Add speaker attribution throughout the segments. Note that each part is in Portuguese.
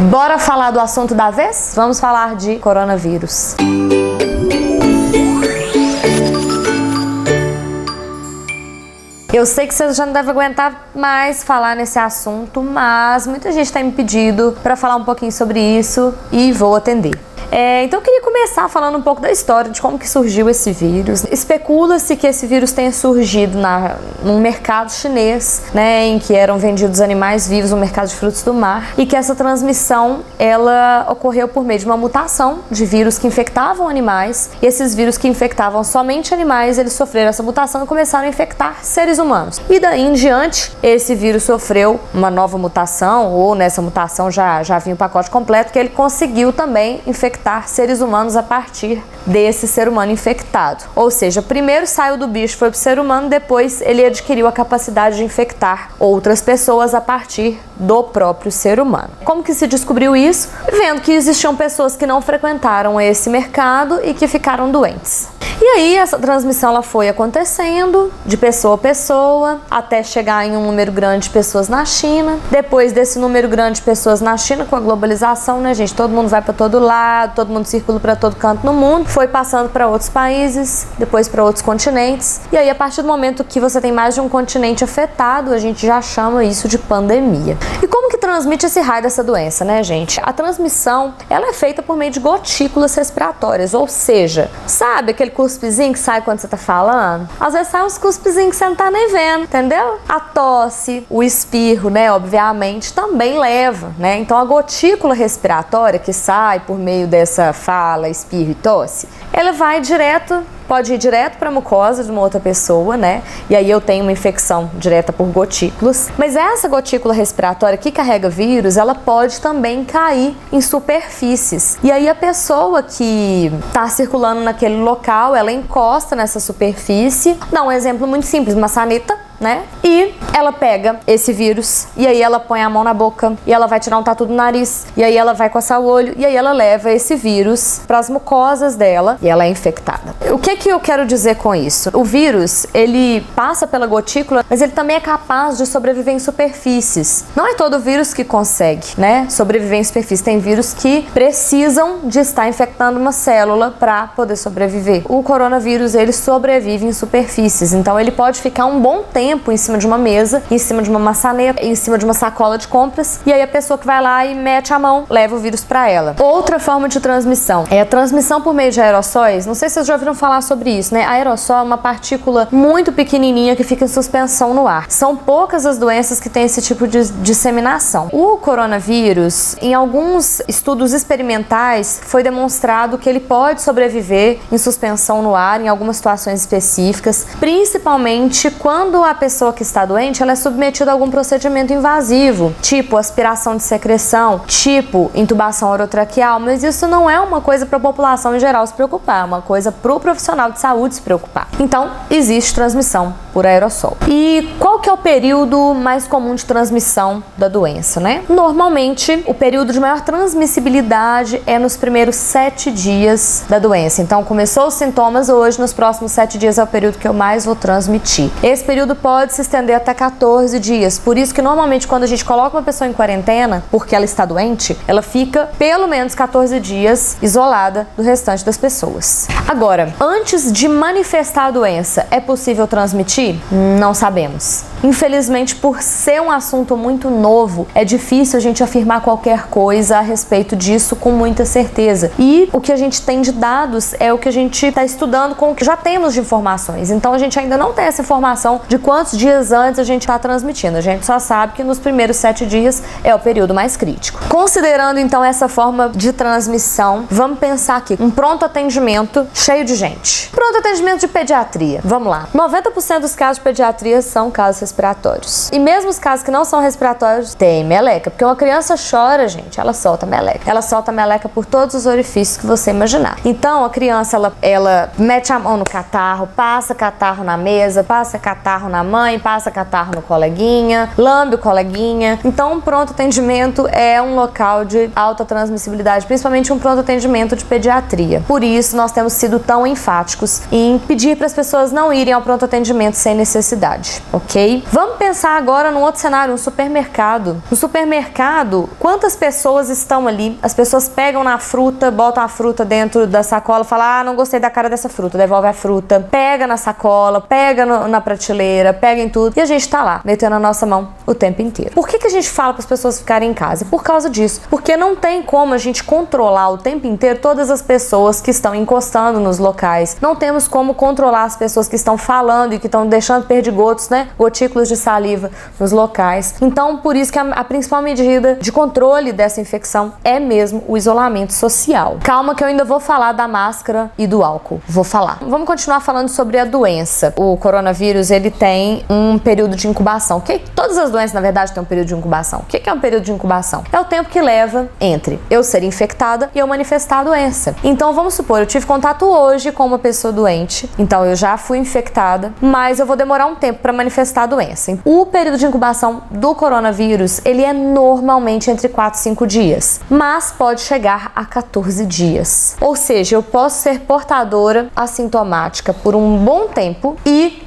Speaker 1: Bora falar do assunto da vez? Vamos falar de coronavírus. Eu sei que vocês já não devem aguentar mais falar nesse assunto, mas muita gente tem me pedido para falar um pouquinho sobre isso e vou atender. Então eu queria começar falando um pouco da história de como que surgiu esse vírus. Especula-se que esse vírus tenha surgido num mercado chinês, né, em que eram vendidos animais vivos, no mercado de frutos do mar, e que essa transmissão ela ocorreu por meio de uma mutação de vírus que infectavam animais, e esses vírus que infectavam somente animais, eles sofreram essa mutação e começaram a infectar seres humanos. E daí em diante, esse vírus sofreu uma nova mutação, ou nessa mutação já vinha o pacote completo, que ele conseguiu também infectar seres humanos a partir desse ser humano infectado. Ou seja, primeiro saiu do bicho, foi pro ser humano, depois ele adquiriu a capacidade de infectar outras pessoas a partir do próprio ser humano. Como que se descobriu isso? Vendo que existiam pessoas que não frequentaram esse mercado e que ficaram doentes. E aí essa transmissão ela foi acontecendo de pessoa a pessoa até chegar em um número grande de pessoas na China. Depois desse número grande de pessoas na China, com a globalização, né, gente, todo mundo vai para todo lado, todo mundo circula para todo canto no mundo, foi passando para outros países, depois para outros continentes. E aí a partir do momento que você tem mais de um continente afetado, a gente já chama isso de pandemia. E como que transmite esse raio dessa doença, né, gente? A transmissão, ela é feita por meio de gotículas respiratórias, ou seja, sabe aquele cuspezinho que sai quando você tá falando? Às vezes sai uns cuspezinhos que você não tá nem vendo, entendeu? A tosse, o espirro, né, obviamente, também leva, né? Então a gotícula respiratória que sai por meio dessa fala, espirro e tosse, ela vai direto, pode ir direto para a mucosa de uma outra pessoa, né? E aí eu tenho uma infecção direta por gotículas. Mas essa gotícula respiratória que carrega vírus, ela pode também cair em superfícies. E aí a pessoa que está circulando naquele local, ela encosta nessa superfície. Dá um exemplo muito simples, maçaneta, né? E ela pega esse vírus e aí ela põe a mão na boca e ela vai tirar um tatu do nariz e aí ela vai coçar o olho e aí ela leva esse vírus para as mucosas dela e ela é infectada. O que eu quero dizer com isso? O vírus, ele passa pela gotícula, mas ele também é capaz de sobreviver em superfícies. Não é todo vírus que consegue, né, sobreviver em superfície. Tem vírus que precisam de estar infectando uma célula para poder sobreviver. O coronavírus, ele sobrevive em superfícies, então ele pode ficar um bom tempo em cima de uma mesa, em cima de uma maçaneta, em cima de uma sacola de compras, e aí a pessoa que vai lá e mete a mão, leva o vírus para ela. Outra forma de transmissão é a transmissão por meio de aerossóis. Não sei se vocês já ouviram falar sobre isso, né? Aerossol é uma partícula muito pequenininha que fica em suspensão no ar. São poucas as doenças que têm esse tipo de disseminação. O coronavírus, em alguns estudos experimentais, foi demonstrado que ele pode sobreviver em suspensão no ar em algumas situações específicas, principalmente quando a pessoa que está doente ela é submetida a algum procedimento invasivo, tipo aspiração de secreção, tipo intubação orotraqueal, mas isso não é uma coisa para a população em geral se preocupar, é uma coisa para o profissional de saúde se preocupar. Então, existe transmissão por aerossol. E qual que é o período mais comum de transmissão da doença, né? Normalmente, o período de maior transmissibilidade é nos primeiros 7 dias da doença. Então, começou os sintomas hoje, nos próximos 7 dias é o período que eu mais vou transmitir. Esse período pode se estender até 14 dias. Por isso que normalmente quando a gente coloca uma pessoa em quarentena, porque ela está doente, ela fica pelo menos 14 dias isolada do restante das pessoas. Agora, antes de manifestar a doença, é possível transmitir? Não sabemos. Infelizmente, por ser um assunto muito novo, é difícil a gente afirmar qualquer coisa a respeito disso com muita certeza. E o que a gente tem de dados é o que a gente está estudando com o que já temos de informações. Então a gente ainda não tem essa informação de quantos dias antes a gente está transmitindo. A gente só sabe que nos primeiros 7 dias é o período mais crítico. Considerando então essa forma de transmissão, vamos pensar aqui, um pronto atendimento cheio de gente. Pronto atendimento de pediatria. Vamos lá. 90% dos casos de pediatria são casos respiratórios. E mesmo os casos que não são respiratórios, tem meleca. Porque uma criança chora, gente, ela solta meleca. Ela solta meleca por todos os orifícios que você imaginar. Então, a criança, ela mete a mão no catarro, passa catarro na mesa, passa catarro na mãe, passa catarro no coleguinha, lambe o coleguinha. Então, um pronto atendimento é um local de alta transmissibilidade, principalmente um pronto atendimento de pediatria. Por isso, nós temos sido tão enfáticos em pedir para as pessoas não irem ao pronto atendimento sem necessidade, ok? ok? Vamos pensar agora num outro cenário, um supermercado. No supermercado, quantas pessoas estão ali? As pessoas pegam na fruta, botam a fruta dentro da sacola, falam, ah, não gostei da cara dessa fruta, devolve a fruta, pega na sacola, pega na prateleira, pega em tudo, e a gente tá lá, metendo a nossa mão o tempo inteiro. Por que a gente fala para as pessoas ficarem em casa? Por causa disso. Porque não tem como a gente controlar o tempo inteiro todas as pessoas que estão encostando nos locais. Não temos como controlar as pessoas que estão falando e que estão deixando perdigotos, né? Gotículas de saliva nos locais. Então, por isso que a principal medida de controle dessa infecção é mesmo o isolamento social. Calma que eu ainda vou falar da máscara e do álcool. Vou falar. Vamos continuar falando sobre a doença. O coronavírus, ele tem um período de incubação. Todas as doenças, na verdade, têm um período de incubação. O que é um período de incubação? É o tempo que leva entre eu ser infectada e eu manifestar a doença. Então, vamos supor, eu tive contato hoje com uma pessoa doente, então eu já fui infectada, mas eu vou demorar um tempo para manifestar a doença. O período de incubação do coronavírus, ele é normalmente entre 4 e 5 dias, mas pode chegar a 14 dias. Ou seja, eu posso ser portadora assintomática por um bom tempo e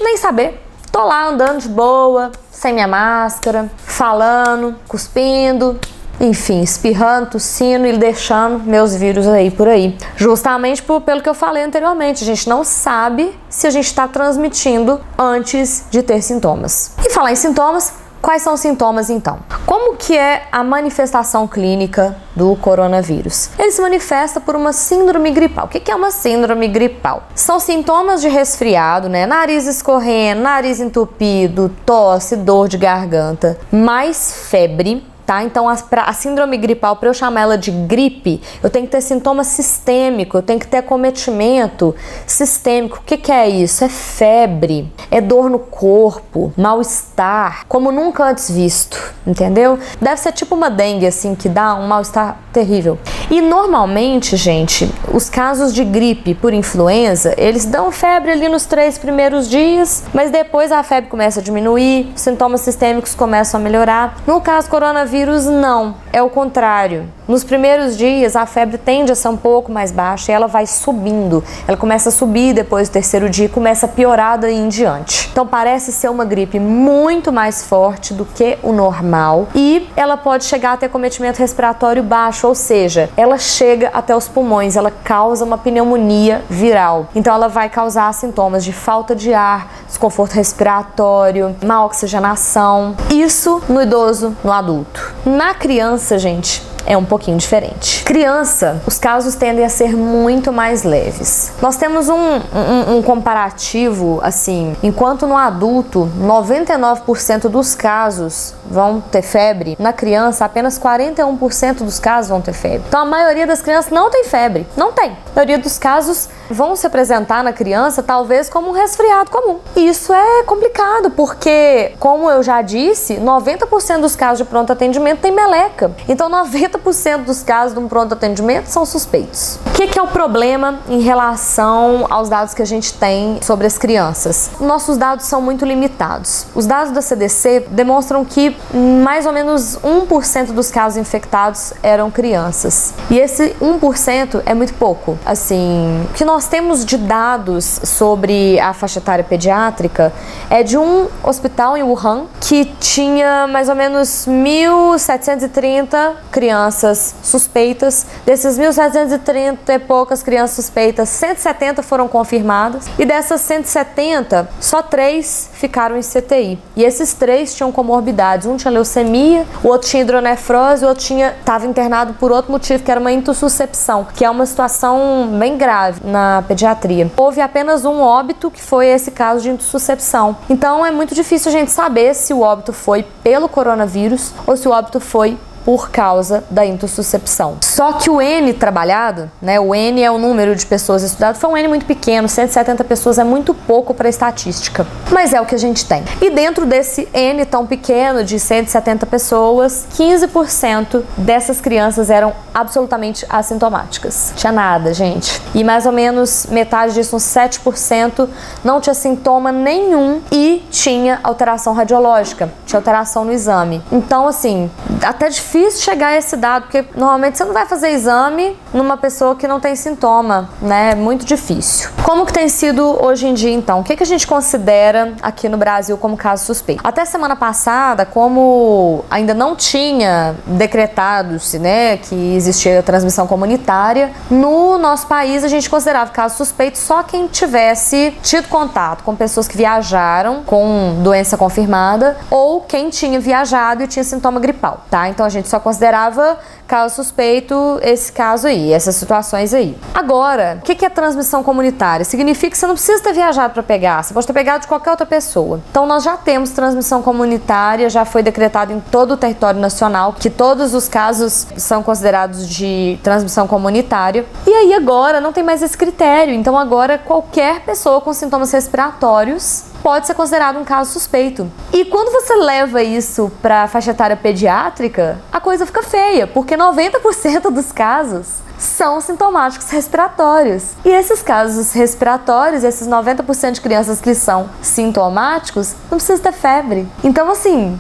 Speaker 1: nem saber. Tô lá andando de boa, sem minha máscara, falando, cuspindo, enfim, espirrando, tossindo e deixando meus vírus aí por aí. Justamente pelo que eu falei anteriormente, a gente não sabe se a gente está transmitindo antes de ter sintomas. E falar em sintomas, quais são os sintomas então? Como que é a manifestação clínica do coronavírus? Ele se manifesta por uma síndrome gripal. O que é uma síndrome gripal? São sintomas de resfriado, né? Nariz escorrendo, nariz entupido, tosse, dor de garganta, mais febre. Tá? Então, a síndrome gripal, para eu chamar ela de gripe, eu tenho que ter sintoma sistêmico, eu tenho que ter acometimento sistêmico. O que é isso? É febre, é dor no corpo, mal-estar, como nunca antes visto, entendeu? Deve ser tipo uma dengue, assim, que dá um mal-estar terrível. E normalmente, gente, os casos de gripe por influenza, eles dão febre ali nos 3 primeiros dias, mas depois a febre começa a diminuir, os sintomas sistêmicos começam a melhorar. No caso coronavírus, não, é o contrário. Nos primeiros dias a febre tende a ser um pouco mais baixa e ela vai subindo. Ela começa a subir depois do 3º dia e começa a piorar daí em diante. Então parece ser uma gripe muito mais forte do que o normal e ela pode chegar a ter acometimento respiratório baixo, ou seja, ela chega até os pulmões, ela causa uma pneumonia viral. Então ela vai causar sintomas de falta de ar, desconforto respiratório, má oxigenação. Isso no idoso, no adulto. Na criança, gente, é um pouquinho diferente. Criança, os casos tendem a ser muito mais leves. Nós temos um comparativo, assim, enquanto no adulto, 99% dos casos vão ter febre, na criança, apenas 41% dos casos vão ter febre. Então, a maioria das crianças não tem febre. Não tem. A maioria dos casos vão se apresentar na criança, talvez, como um resfriado comum. E isso é complicado, porque, como eu já disse, 90% dos casos de pronto atendimento tem meleca. Então, 90% dos casos de um pronto atendimento são suspeitos. O que é o problema em relação aos dados que a gente tem sobre as crianças? Nossos dados são muito limitados. Os dados da CDC demonstram que mais ou menos 1% dos casos infectados eram crianças. E esse 1% é muito pouco. Assim, o que nós temos de dados sobre a faixa etária pediátrica é de um hospital em Wuhan que tinha mais ou menos 1.730 crianças suspeitas. Desses 1.730 e poucas crianças suspeitas, 170 foram confirmadas e dessas 170, só 3 ficaram em CTI. E esses 3 tinham comorbidades. Um tinha leucemia, o outro tinha hidronefrose, o outro estava internado por outro motivo, que era uma intussuscepção, que é uma situação bem grave na pediatria. Houve apenas um óbito, que foi esse caso de intussuscepção. Então é muito difícil a gente saber se o óbito foi pelo coronavírus ou se o óbito foi por causa da intussuscepção. Só que o N trabalhado, né, o N é o número de pessoas estudadas, foi um N muito pequeno, 170 pessoas é muito pouco para estatística, mas é o que a gente tem. E dentro desse N tão pequeno de 170 pessoas, 15% dessas crianças eram absolutamente assintomáticas. Tinha nada, gente. E mais ou menos metade disso, uns 7%, não tinha sintoma nenhum e tinha alteração radiológica, tinha alteração no exame. Então, assim, até difícil difícil chegar a esse dado, porque normalmente você não vai fazer exame numa pessoa que não tem sintoma, né? É muito difícil. Como que tem sido hoje em dia, então? O que a gente considera aqui no Brasil como caso suspeito? Até semana passada, como ainda não tinha decretado-se, né, que existia a transmissão comunitária, no nosso país a gente considerava caso suspeito só quem tivesse tido contato com pessoas que viajaram com doença confirmada ou quem tinha viajado e tinha sintoma gripal, tá? Então a gente só considerava caso suspeito esse caso aí, essas situações aí. Agora, o que é transmissão comunitária? Significa que você não precisa ter viajado para pegar, você pode ter pegado de qualquer outra pessoa. Então nós já temos transmissão comunitária, já foi decretado em todo o território nacional que todos os casos são considerados de transmissão comunitária. E aí agora não tem mais esse critério, então agora qualquer pessoa com sintomas respiratórios pode ser considerado um caso suspeito. E quando você leva isso para a faixa etária pediátrica, a coisa fica feia, porque 90% dos casos são sintomáticos respiratórios. E esses casos respiratórios, esses 90% de crianças que são sintomáticos, não precisa ter febre. Então, assim,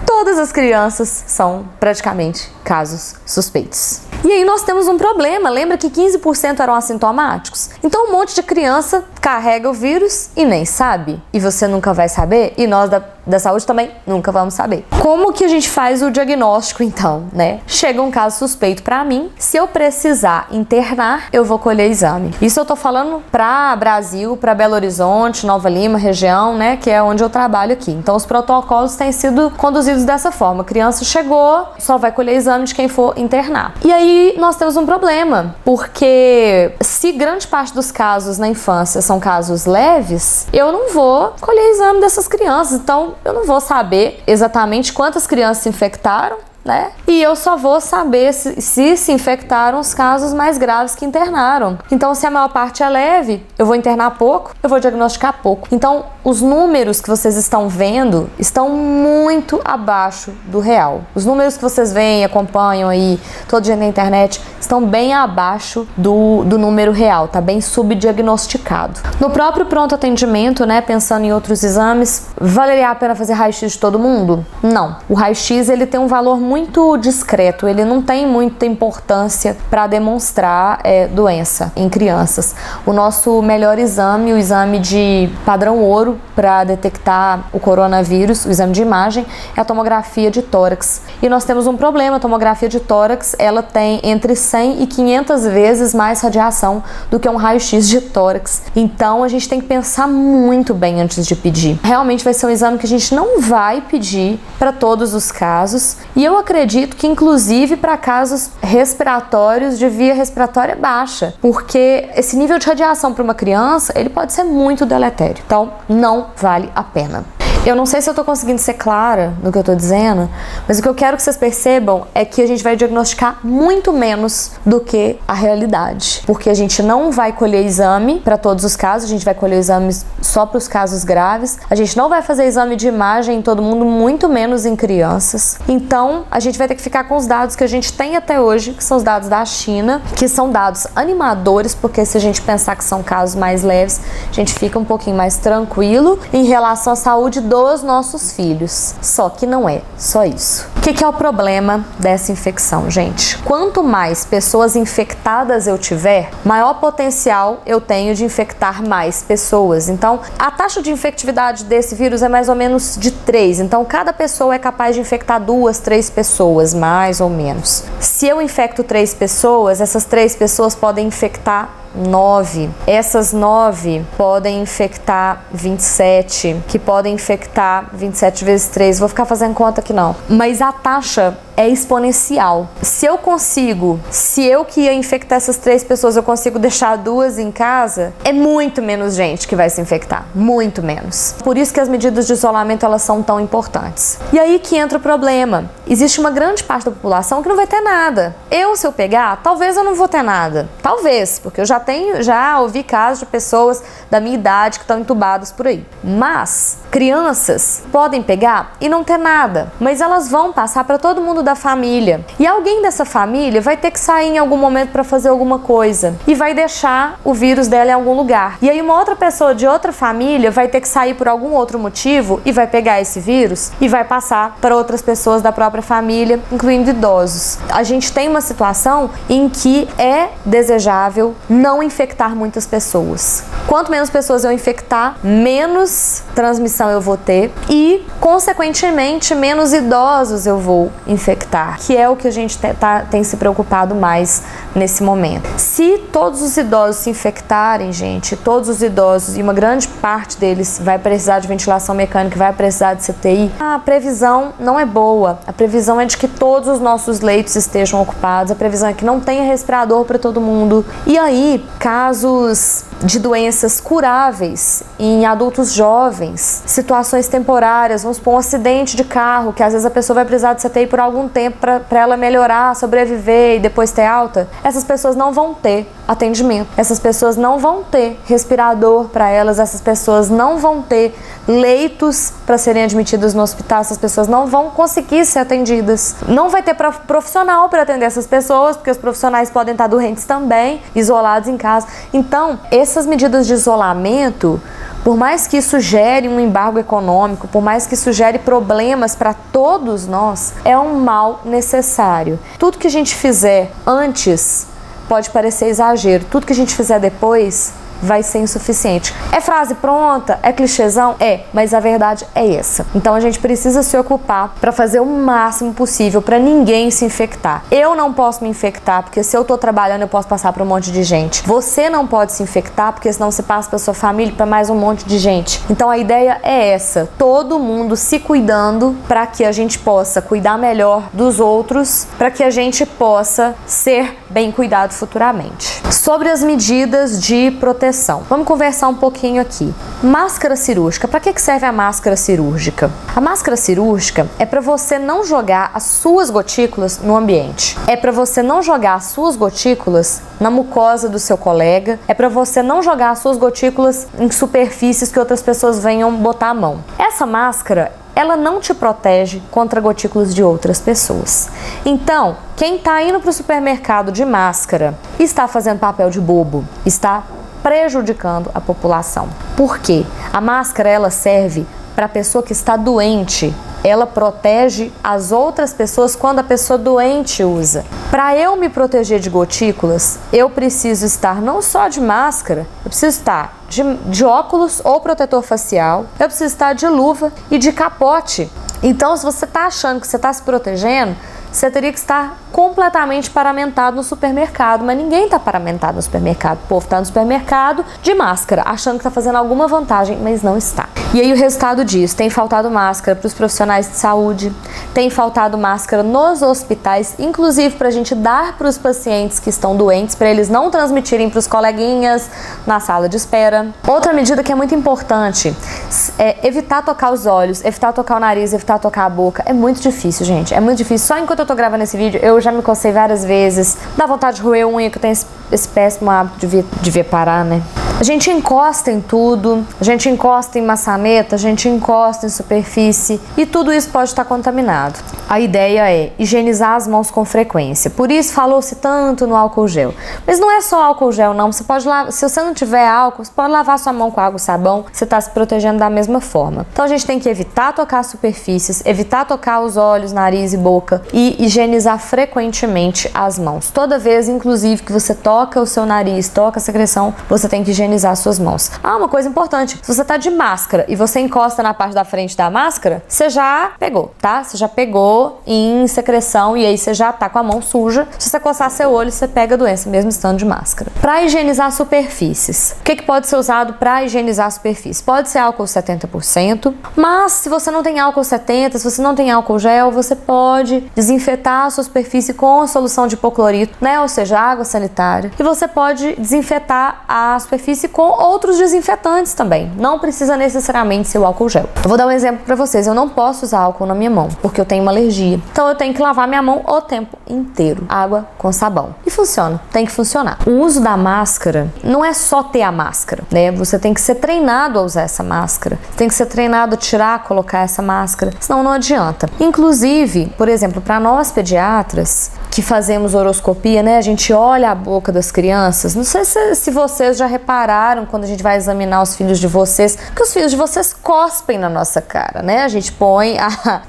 Speaker 1: todas as crianças são praticamente casos suspeitos. E aí nós temos um problema, lembra que 15% eram assintomáticos? Então um monte de criança carrega o vírus e nem sabe. E você nunca vai saber, e nós da saúde também nunca vamos saber. Como que a gente faz o diagnóstico então, né? Chega um caso suspeito pra mim, se eu precisar internar, eu vou colher exame. Isso eu tô falando pra Brasil, pra Belo Horizonte, Nova Lima, região, né? Que é onde eu trabalho aqui. Então os protocolos têm sido conduzidos dessa forma. A criança chegou, só vai colher exame de quem for internar. E aí nós temos um problema, porque se grande parte dos casos na infância são casos leves, eu não vou colher exame dessas crianças, então eu não vou saber exatamente quantas crianças se infectaram, né? E eu só vou saber se infectaram os casos mais graves que internaram. Então, se a maior parte é leve, eu vou internar pouco, eu vou diagnosticar pouco. Então, os números que vocês estão vendo estão muito abaixo do real. Os números que vocês veem e acompanham aí todo dia na internet estão bem abaixo do número real, tá bem subdiagnosticado. No próprio pronto atendimento, né, pensando em outros exames, valeria a pena fazer raio-x de todo mundo? Não. O raio-x, ele tem um valor muito discreto, ele não tem muita importância para demonstrar doença em crianças. O nosso melhor exame, o exame de padrão ouro para detectar o coronavírus, o exame de imagem, é a tomografia de tórax. E nós temos um problema, a tomografia de tórax, ela tem entre 100 e 500 vezes mais radiação do que um raio-x de tórax. Então a gente tem que pensar muito bem antes de pedir. Realmente vai ser um exame que a gente não vai pedir para todos os casos, e eu acredito que inclusive para casos respiratórios de via respiratória baixa, porque esse nível de radiação para uma criança, ele pode ser muito deletério. Então não vale a pena. Eu não sei se eu tô conseguindo ser clara no que eu tô dizendo, mas o que eu quero que vocês percebam é que a gente vai diagnosticar muito menos do que a realidade. Porque a gente não vai colher exame para todos os casos, a gente vai colher exames só para os casos graves. A gente não vai fazer exame de imagem em todo mundo, muito menos em crianças. Então, a gente vai ter que ficar com os dados que a gente tem até hoje, que são os dados da China, que são dados animadores, porque se a gente pensar que são casos mais leves, a gente fica um pouquinho mais tranquilo em relação à saúde dos nossos filhos. Só que não é só isso. O que é o problema dessa infecção, gente? Quanto mais pessoas infectadas eu tiver, maior potencial eu tenho de infectar mais pessoas. Então, a taxa de infectividade desse vírus é mais ou menos de 3. Então, cada pessoa é capaz de infectar 2, 3 pessoas, mais ou menos. Se eu infecto 3 pessoas, essas 3 pessoas podem infectar 9. Essas 9 podem infectar 27, que podem infectar 27 vezes 3. Vou ficar fazendo conta aqui não. Mas a taxa é exponencial. Se eu que ia infectar essas 3 pessoas, eu consigo deixar 2 em casa, é muito menos gente que vai se infectar. Muito menos. Por isso que as medidas de isolamento, elas são tão importantes. E aí que entra o problema. Existe uma grande parte da população que não vai ter nada. Se eu pegar, talvez eu não vou ter nada. Talvez, porque eu já ouvi casos de pessoas da minha idade que estão entubadas por aí. Mas crianças podem pegar e não ter nada, mas elas vão passar para todo mundo da família. E alguém dessa família vai ter que sair em algum momento para fazer alguma coisa e vai deixar o vírus dela em algum lugar. E aí uma outra pessoa de outra família vai ter que sair por algum outro motivo e vai pegar esse vírus e vai passar para outras pessoas da própria família, incluindo idosos. A gente tem uma situação em que é desejável não infectar muitas pessoas. Quanto menos pessoas eu infectar, menos transmissão eu vou ter e, consequentemente, menos idosos eu vou infectar, que é o que a gente tem se preocupado mais nesse momento. Se todos os idosos se infectarem, gente, todos os idosos, e uma grande parte deles vai precisar de ventilação mecânica, vai precisar de CTI, a previsão não é boa. A previsão é de que todos os nossos leitos estejam ocupados, a previsão é que não tenha respirador para todo mundo. E aí, casos de doenças curáveis em adultos jovens, situações temporárias, vamos supor um acidente de carro, que às vezes a pessoa vai precisar de CTI por algum tempo para ela melhorar, sobreviver e depois ter alta, essas pessoas não vão ter atendimento, essas pessoas não vão ter respirador para elas, essas pessoas não vão ter leitos para serem admitidas no hospital, essas pessoas não vão conseguir ser atendidas, não vai ter profissional para atender essas pessoas, porque os profissionais podem estar doentes também, isolados em casa. Então, essas medidas de isolamento, por mais que isso gere um embargo econômico, por mais que isso gere problemas para todos nós, é um mal necessário. Tudo que a gente fizer antes pode parecer exagero, tudo que a gente fizer depois vai ser insuficiente. É frase pronta? É clichêzão? É, mas a verdade é essa. Então a gente precisa se ocupar para fazer o máximo possível para ninguém se infectar. Eu não posso me infectar, porque se eu tô trabalhando eu posso passar para um monte de gente. Você não pode se infectar, porque senão você passa para sua família e para mais um monte de gente. Então a ideia é essa, todo mundo se cuidando para que a gente possa cuidar melhor dos outros, para que a gente possa ser bem cuidado futuramente. Sobre as medidas de proteção, vamos conversar um pouquinho aqui. Máscara cirúrgica. Para que serve a máscara cirúrgica? A máscara cirúrgica é para você não jogar as suas gotículas no ambiente. É para você não jogar as suas gotículas na mucosa do seu colega. É para você não jogar as suas gotículas em superfícies que outras pessoas venham botar a mão. Essa máscara, ela não te protege contra gotículas de outras pessoas. Então, quem está indo para o supermercado de máscara está fazendo papel de bobo, está prejudicando a população. Por quê? A máscara, ela serve para a pessoa que está doente. Ela protege as outras pessoas quando a pessoa doente usa. Para eu me proteger de gotículas, eu preciso estar não só de máscara, eu preciso estar de óculos ou protetor facial, eu preciso estar de luva e de capote. Então, se você está achando que você está se protegendo, você teria que estar completamente paramentado no supermercado, mas ninguém está paramentado no supermercado. O povo está no supermercado de máscara, achando que está fazendo alguma vantagem, mas não está. E aí o resultado disso, tem faltado máscara para os profissionais de saúde, tem faltado máscara nos hospitais, inclusive para a gente dar para os pacientes que estão doentes, para eles não transmitirem para os coleguinhas na sala de espera. Outra medida que é muito importante é evitar tocar os olhos, evitar tocar o nariz, evitar tocar a boca. É muito difícil, gente, é muito difícil. Só enquanto eu tô gravando esse vídeo, eu já me cocei várias vezes, dá vontade de roer unha, que eu tenho esse péssimo hábito, devia parar, né? A gente encosta em tudo, a gente encosta em maçaneta, a gente encosta em superfície e tudo isso pode estar contaminado. A ideia é higienizar as mãos com frequência, por isso falou-se tanto no álcool gel. Mas não é só álcool gel não, você pode lavar, se você não tiver álcool, você pode lavar sua mão com água e sabão, você está se protegendo da mesma forma. Então a gente tem que evitar tocar superfícies, evitar tocar os olhos, nariz e boca e higienizar frequentemente as mãos. Toda vez, inclusive, que você toca o seu nariz, toca a secreção, você tem que higienizar suas mãos. Ah, uma coisa importante, se você tá de máscara e você encosta na parte da frente da máscara, você já pegou, tá? Você já pegou em secreção e aí você já tá com a mão suja. Se você coçar seu olho, você pega a doença, mesmo estando de máscara. Para higienizar superfícies, o que pode ser usado para higienizar superfícies? Pode ser álcool 70%, mas se você não tem álcool 70%, se você não tem álcool gel, você pode desinfetar a sua superfície com solução de hipoclorito, né? Ou seja, água sanitária. E você pode desinfetar a superfície superfície com outros desinfetantes também. Não precisa necessariamente ser o álcool gel. Eu vou dar um exemplo para vocês. Eu não posso usar álcool na minha mão, porque eu tenho uma alergia. Então eu tenho que lavar minha mão o tempo inteiro. Água com sabão. E funciona. Tem que funcionar. O uso da máscara não é só ter a máscara, né? Você tem que ser treinado a usar essa máscara. Você tem que ser treinado a tirar, colocar essa máscara. Senão não adianta. Inclusive, por exemplo, para nós pediatras que fazemos horoscopia, né? A gente olha a boca das crianças. Não sei se vocês já repararam quando a gente vai examinar os filhos de vocês, que os filhos de vocês cospem na nossa cara, né? A gente põe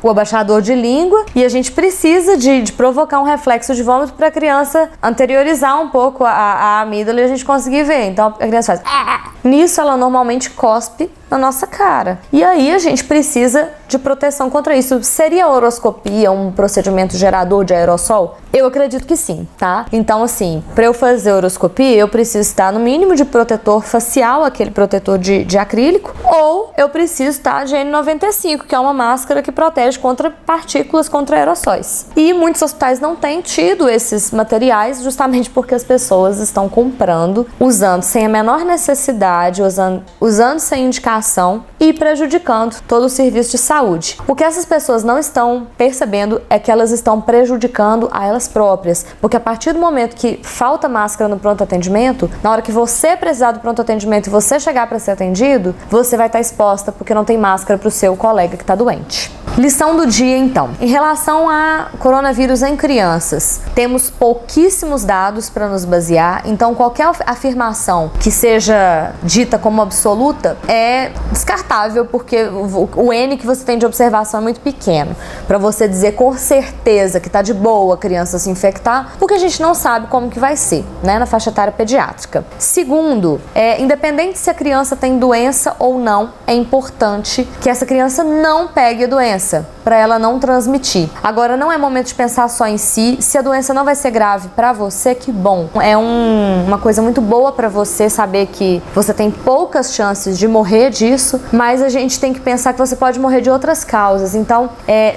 Speaker 1: o abaixador de língua e a gente precisa de provocar um reflexo de vômito para a criança anteriorizar um pouco a amígdala e a gente conseguir ver. Então a criança faz... Nisso ela normalmente cospe na nossa cara. E aí a gente precisa de proteção contra isso. Seria a horoscopia um procedimento gerador de aerossol? Eu acredito que sim, tá? Então, assim, para eu fazer horoscopia, eu preciso estar no mínimo de protetor facial, aquele protetor de acrílico, ou eu preciso estar de N95, que é uma máscara que protege contra partículas, contra aerossóis. E muitos hospitais não têm tido esses materiais justamente porque as pessoas estão comprando, usando sem a menor necessidade, usando sem indicação e prejudicando todo o serviço de saúde. O que essas pessoas não estão percebendo é que elas estão prejudicando a elas próprias, porque a partir do momento que falta máscara no pronto atendimento, na hora que você precisar do pronto atendimento e você chegar para ser atendido, você vai estar exposta porque não tem máscara para o seu colega que está doente. Lição do dia, então. Em relação a coronavírus em crianças, temos pouquíssimos dados para nos basear, então qualquer afirmação que seja dita como absoluta é descartável, porque o N que você tem de observação é muito pequeno para você dizer com certeza que tá de boa a criança se infectar, porque a gente não sabe como que vai ser, né, na faixa etária pediátrica. Segundo, independente se a criança tem doença ou não, é importante que essa criança não pegue a doença, para ela não transmitir. Agora, não é momento de pensar só em si. Se a doença não vai ser grave para você, que bom. É uma coisa muito boa para você saber que você tem poucas chances de morrer disso, mas a gente tem que pensar que você pode morrer de outras causas. Então,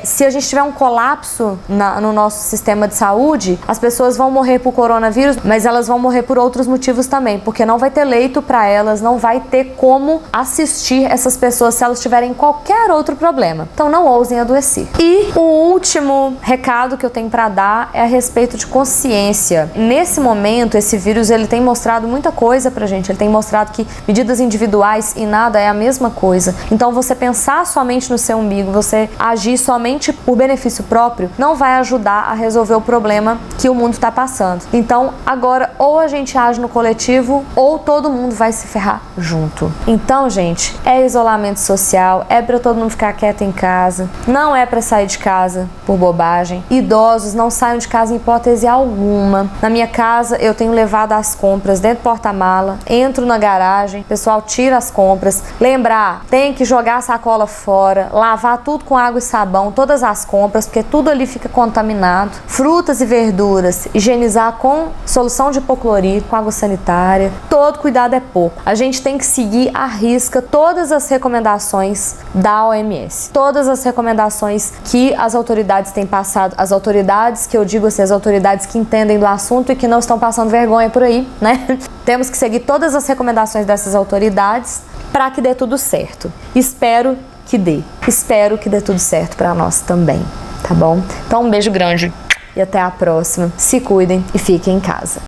Speaker 1: se a gente tiver um colapso no nosso sistema de saúde, as pessoas vão morrer por coronavírus, mas elas vão morrer por outros motivos também, porque não vai ter leito para elas, não vai ter como assistir essas pessoas se elas tiverem qualquer outro problema. Então, não ousem adoecer. E o último recado que eu tenho para dar é a respeito de consciência. Nesse momento, esse vírus ele tem mostrado muita coisa pra gente. Ele tem mostrado que medidas individuais e nada é a mesma coisa. Então, você pensar somente no seu umbigo, você agir somente por benefício próprio, não vai ajudar a resolver o problema que o mundo está passando. Então, agora, ou a gente age no coletivo, ou todo mundo vai se ferrar junto. Então, gente, é isolamento social, é pra todo mundo ficar quieto em casa. Não é para sair de casa por bobagem. Idosos não saiam de casa em hipótese alguma. Na minha casa, eu tenho levado as compras dentro do porta-mala, entro na garagem, o pessoal tira as compras. Lembrar, tem que jogar a sacola fora, lavar tudo com água e sabão, todas as compras, porque tudo ali fica contaminado. Frutas e verduras, higienizar com solução de hipoclorito, com água sanitária. Todo cuidado é pouco. A gente tem que seguir à risca todas as recomendações da OMS. Todas as recomendações que as autoridades têm passado, as autoridades que eu digo assim, as autoridades que entendem do assunto e que não estão passando vergonha por aí, né? Temos que seguir todas as recomendações dessas autoridades para que dê tudo certo. Espero que dê. Espero que dê tudo certo para nós também, tá bom? Então um beijo grande e até a próxima. Se cuidem e fiquem em casa.